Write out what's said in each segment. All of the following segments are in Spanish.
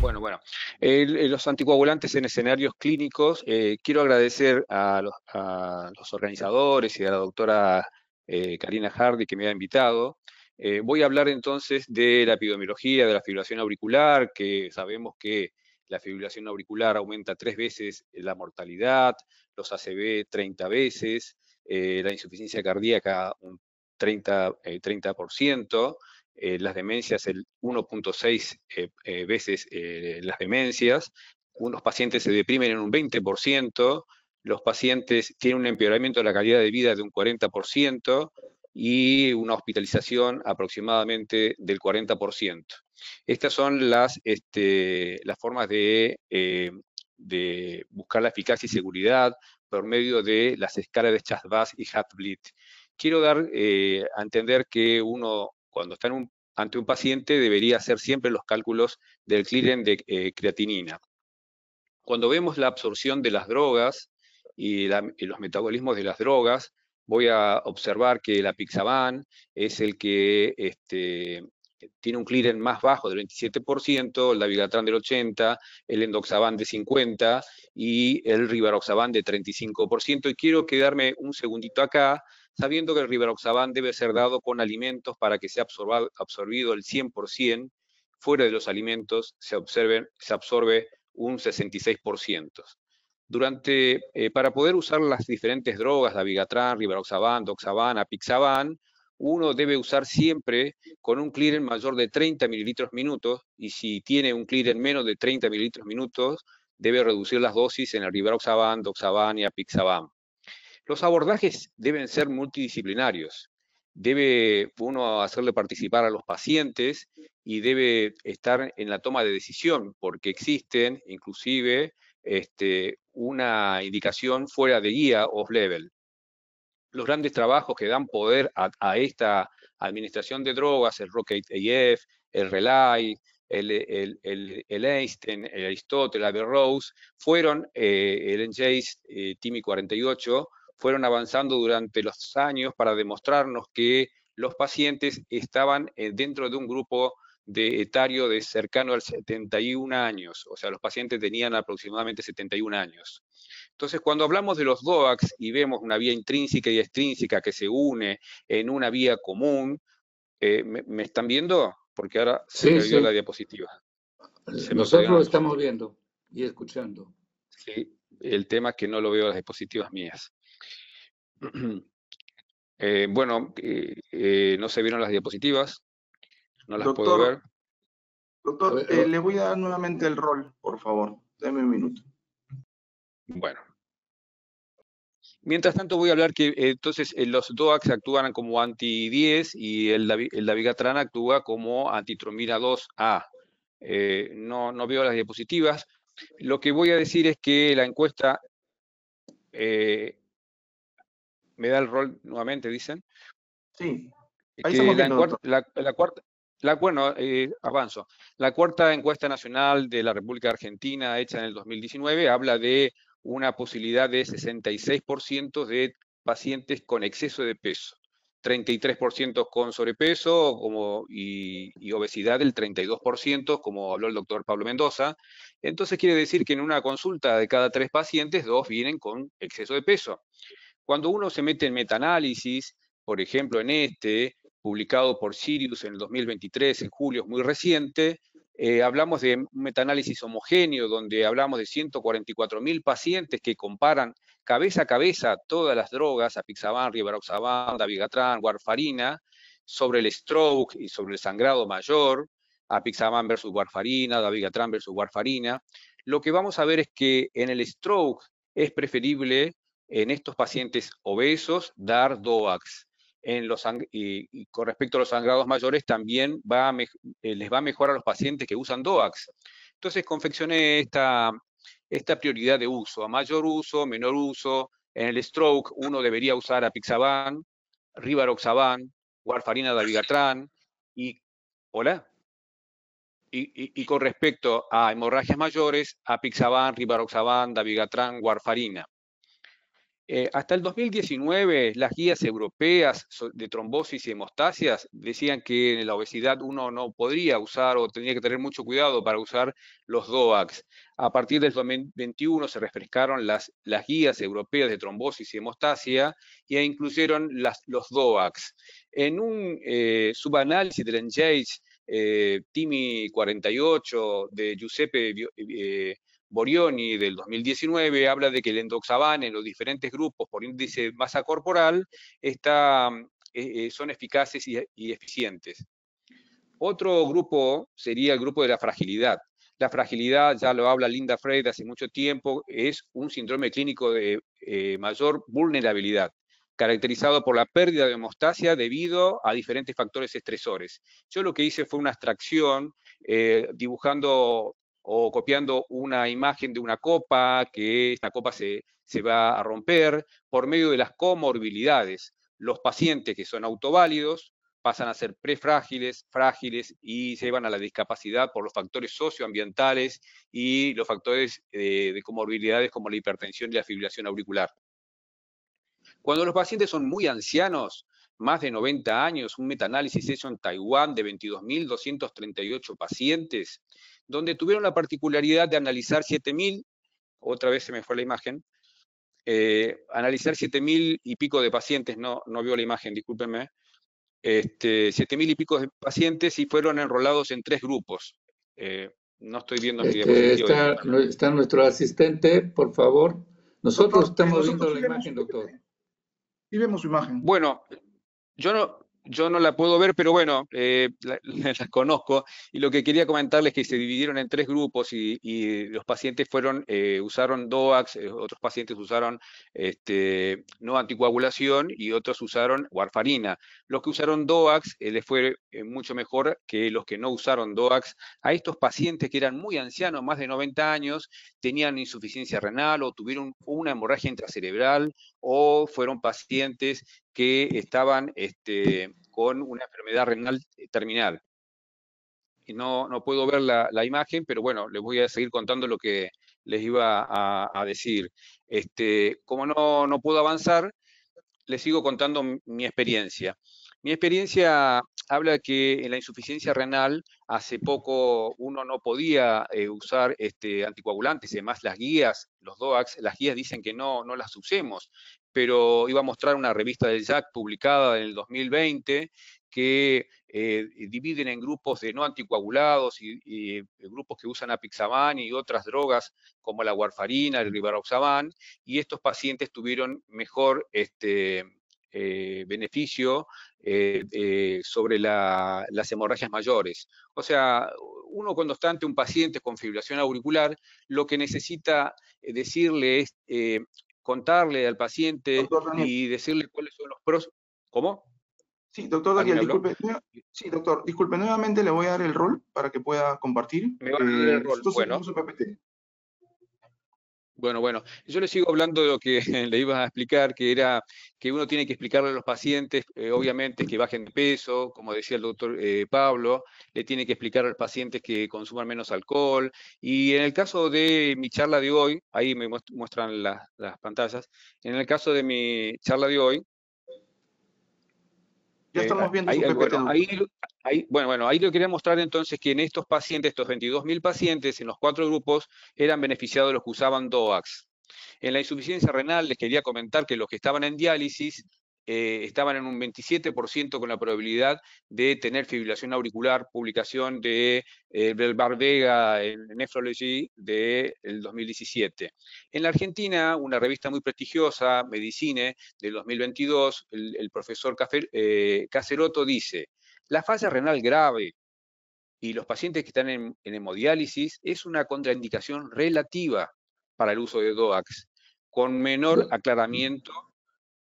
Bueno. Los anticoagulantes en escenarios clínicos, quiero agradecer a los organizadores y a la doctora Karina Hardy que me ha invitado. Voy a hablar entonces de la epidemiología de la fibrilación auricular, que sabemos que la fibrilación auricular aumenta 3 veces la mortalidad, los ACV 30 veces, la insuficiencia cardíaca un 30%, las demencias el 1.6 veces las demencias, unos pacientes se deprimen en un 20%, los pacientes tienen un empeoramiento de la calidad de vida de un 40% y una hospitalización aproximadamente del 40%. Estas son las formas de buscar la eficacia y seguridad por medio de las escalas de Chasbás y Hatblit. Quiero dar a entender que uno, cuando está ante un paciente, debería hacer siempre los cálculos del clearance de creatinina. Cuando vemos la absorción de las drogas y los metabolismos de las drogas, voy a observar que el apixaban es el que tiene un clearance más bajo del 27%, el dabigatran del 80%, el endoxaban de 50% y el rivaroxaban de 35%. Y quiero quedarme un segundito acá, sabiendo que el rivaroxaban debe ser dado con alimentos para que sea absorbido el 100%, fuera de los alimentos se absorbe un 66%. Para poder usar las diferentes drogas, dabigatran, rivaroxaban, doxaban, apixaban, uno debe usar siempre con un clearance mayor de 30 mililitros minutos, y si tiene un clearance menos de 30 mililitros minutos, debe reducir las dosis en el rivaroxaban, doxaban y apixaban. Los abordajes deben ser multidisciplinarios. Debe uno hacerle participar a los pacientes y debe estar en la toma de decisión, porque existen inclusive una indicación fuera de guía off-level. Los grandes trabajos que dan poder a esta administración de drogas, el ROCKET-AF, el RELY, el Einstein, el Aristóteles, el Averroes, fueron, el NJACE, TIMI 48, fueron avanzando durante los años para demostrarnos que los pacientes estaban dentro de un grupo etario de cercano al 71 años, o sea, los pacientes tenían aproximadamente 71 años. Entonces, cuando hablamos de los DOACs y vemos una vía intrínseca y extrínseca que se une en una vía común, ¿me están viendo? Porque ahora se perdió la diapositiva. Nosotros lo estamos viendo y escuchando. Sí, el tema es que no lo veo en las diapositivas mías. No se vieron las diapositivas, no las puedo ver. Doctor, le voy a dar nuevamente el rol, por favor. Deme un minuto. Bueno. Mientras tanto voy a hablar que entonces los DOACs actúan como anti-10 y el dabigatran actúa como antitromina 2A. No veo las diapositivas. Lo que voy a decir es que la encuesta... ¿Me da el rol nuevamente, dicen? Sí. Ahí estamos viendo, avanzo. La cuarta encuesta nacional de la República Argentina, hecha en el 2019, habla de una posibilidad de 66% de pacientes con exceso de peso, 33% con sobrepeso y obesidad del 32%, como habló el doctor Pablo Mendoza. Entonces quiere decir que en una consulta de cada 3 pacientes, 2 vienen con exceso de peso. Cuando uno se mete en metaanálisis, por ejemplo en publicado por Sirius en el 2023, en julio, es muy reciente, hablamos de un metaanálisis homogéneo, donde hablamos de 144.000 pacientes que comparan cabeza a cabeza todas las drogas, apixaban, rivaroxaban, dabigatran, warfarina, sobre el stroke y sobre el sangrado mayor, apixaban versus warfarina, dabigatran versus warfarina. Lo que vamos a ver es que en el stroke es preferible en estos pacientes obesos dar DOACs. Y con respecto a los sangrados mayores, también les va mejor a los pacientes que usan DOACs. Entonces confeccioné esta prioridad de uso, a mayor uso, menor uso. En el stroke uno debería usar apixaban, rivaroxaban, warfarina, dabigatran y con respecto a hemorragias mayores, apixaban, rivaroxaban, dabigatran, warfarina. Hasta el 2019, las guías europeas de trombosis y hemostasias decían que en la obesidad uno no podría usar o tenía que tener mucho cuidado para usar los DOACs. A partir del 2021 se refrescaron las guías europeas de trombosis y hemostasia e incluyeron los DOACs. En un subanálisis del Engage TIMI 48 de Giuseppe Borioni del 2019 habla de que el endoxaban en los diferentes grupos por índice de masa corporal son eficaces y eficientes. Otro grupo sería el grupo de la fragilidad. La fragilidad, ya lo habla Linda Frey hace mucho tiempo, es un síndrome clínico de mayor vulnerabilidad, caracterizado por la pérdida de hemostasia debido a diferentes factores estresores. Yo lo que hice fue una abstracción dibujando o copiando una imagen de una copa, que esta copa se va a romper por medio de las comorbilidades. Los pacientes que son autoválidos pasan a ser prefrágiles, frágiles y se llevan a la discapacidad por los factores socioambientales y los factores de comorbilidades como la hipertensión y la fibrilación auricular. Cuando los pacientes son muy ancianos, más de 90 años, un metaanálisis hecho en Taiwán de 22.238 pacientes, donde tuvieron la particularidad de analizar 7.000, otra vez se me fue la imagen, analizar 7.000 y pico de pacientes, no veo la imagen, discúlpenme, 7.000 y pico de pacientes y fueron enrolados en 3 grupos. No estoy viendo mi diapositiva. Está nuestro asistente, por favor. Nosotros estamos viendo la imagen, doctor. Sí vemos su imagen. Bueno, yo no la puedo ver, pero bueno, la conozco. Y lo que quería comentarles es que se dividieron en 3 grupos y los pacientes usaron DOACs, otros pacientes usaron no anticoagulación y otros usaron warfarina. Los que usaron DOACs les fue mucho mejor que los que no usaron DOACs. A estos pacientes que eran muy ancianos, más de 90 años, tenían insuficiencia renal o tuvieron una hemorragia intracerebral o fueron pacientes que estaban con una enfermedad renal terminal. Y no puedo ver la imagen, pero bueno, les voy a seguir contando lo que les iba a decir. Como no puedo avanzar, les sigo contando mi experiencia. Mi experiencia habla que en la insuficiencia renal hace poco uno no podía usar anticoagulantes, además las guías, los DOACs, las guías dicen que no las usemos, pero iba a mostrar una revista del JAC publicada en el 2020 que dividen en grupos de no anticoagulados y grupos que usan apixaban y otras drogas como la warfarina, el rivaroxaban, y estos pacientes tuvieron mejor beneficio sobre las hemorragias mayores. O sea, uno cuando está ante un paciente con fibrilación auricular, lo que necesita decirle es contarle al paciente y decirle cuáles son los pros. ¿Cómo? Sí, doctor Daniel, disculpe. Sí, doctor, disculpe, nuevamente le voy a dar el rol para que pueda compartir. Me va a dar el rol. Bueno. Bueno, yo le sigo hablando de lo que le iba a explicar, que era que uno tiene que explicarle a los pacientes, obviamente, que bajen de peso, como decía el doctor Pablo, le tiene que explicar a los pacientes que consuman menos alcohol, y en el caso de mi charla de hoy, ahí me muestran las pantallas, en el caso de mi charla de hoy, ya estamos viendo su PPT. Ahí lo quería mostrar entonces que en estos pacientes, estos 22.000 pacientes, en los 4 grupos, eran beneficiados los que usaban DOACs. En la insuficiencia renal les quería comentar que los que estaban en diálisis estaban en un 27% con la probabilidad de tener fibrilación auricular, publicación de Belbar Vega en Nephrology del 2017. En la Argentina, una revista muy prestigiosa, Medicine, del 2022, el profesor Caserotto dice, la falla renal grave y los pacientes que están en hemodiálisis es una contraindicación relativa para el uso de DOACs, con menor aclaramiento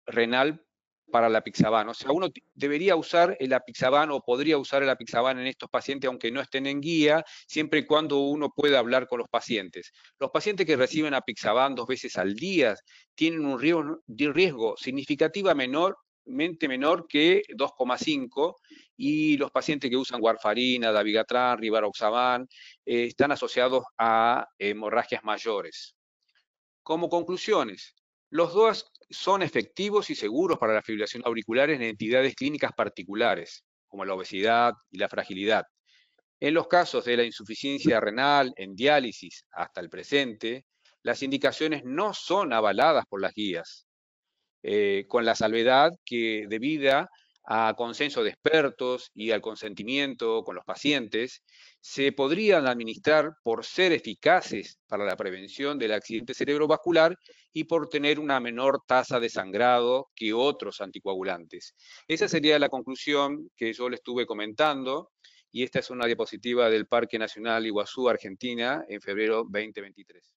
renal para el apixaban. O sea, uno debería usar el apixaban o podría usar el apixaban en estos pacientes aunque no estén en guía, siempre y cuando uno pueda hablar con los pacientes. Los pacientes que reciben apixaban 2 veces al día tienen un riesgo significativamente menor que 2,5 y los pacientes que usan warfarina, dabigatran, rivaroxaban están asociados a hemorragias mayores. Como conclusiones, los DOACs son efectivos y seguros para la fibrilación auricular en entidades clínicas particulares, como la obesidad y la fragilidad. En los casos de la insuficiencia renal en diálisis hasta el presente, las indicaciones no son avaladas por las guías, con la salvedad que debida a consenso de expertos y al consentimiento con los pacientes, se podrían administrar por ser eficaces para la prevención del accidente cerebrovascular y por tener una menor tasa de sangrado que otros anticoagulantes. Esa sería la conclusión que yo le estuve comentando, y esta es una diapositiva del Parque Nacional Iguazú, Argentina, en febrero 2023.